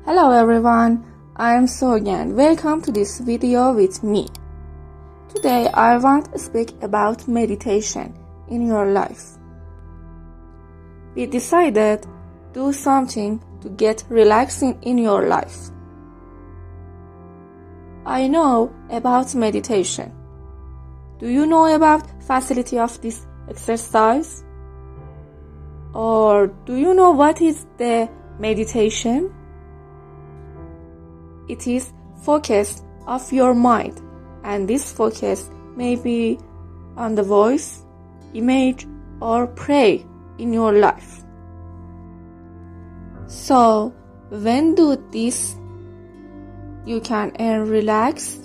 Hello everyone, I am Sogand. Welcome to this video with me. Today I want to speak about meditation in your life. We decided to do something to get relaxing in your life. I know about meditation. Do you know about facility of this exercise? Or do you know what is the meditation? It is focus of your mind, and this focus may be on the voice, image, or prayer in your life. So, when do this, you can relax,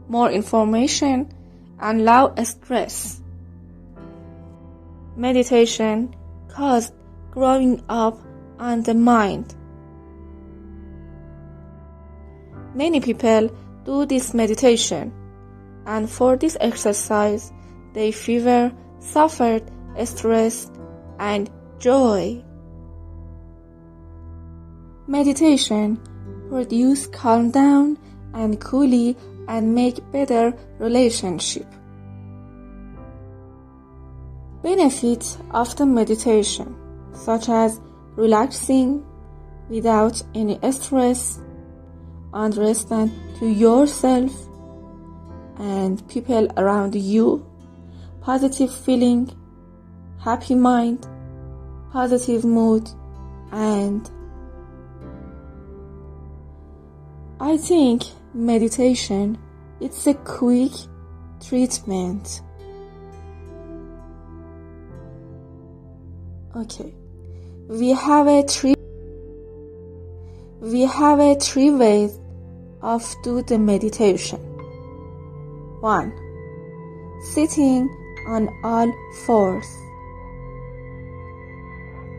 more information, and low stress. Meditation caused growing up on the mind. Many people do this meditation, and for this exercise, they fever, suffered stress, and joy. Meditation produce calm down and coolly and make better relationship. Benefits of the meditation, such as relaxing without any stress, understand to yourself and people around you, positive feeling, happy mind, positive mood, and I think meditation, it's a quick treatment. Okay, we have three ways of do the meditation. 1. Sitting on all fours.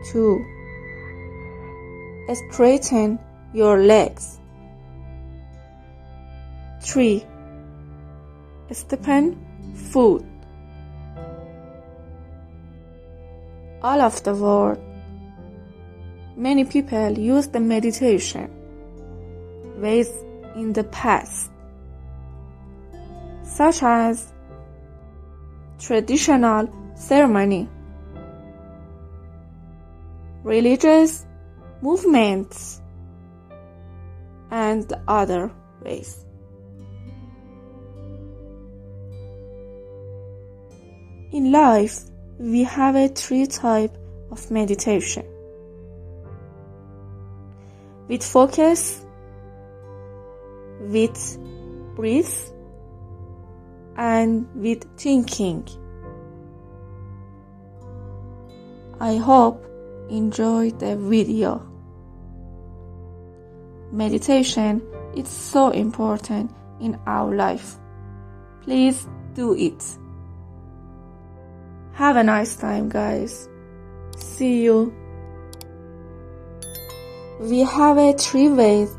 2. Straighten your legs. 3. Step on foot. All of the world, many people use the meditation ways in the past, such as traditional ceremony, religious movements, and other ways. In life, we have 3 types of meditation: with focus, with breath, and with thinking. I hope you enjoyed the video. Meditation is so important in our life. Please do it. Have a nice time, guys. See you. We have 3 ways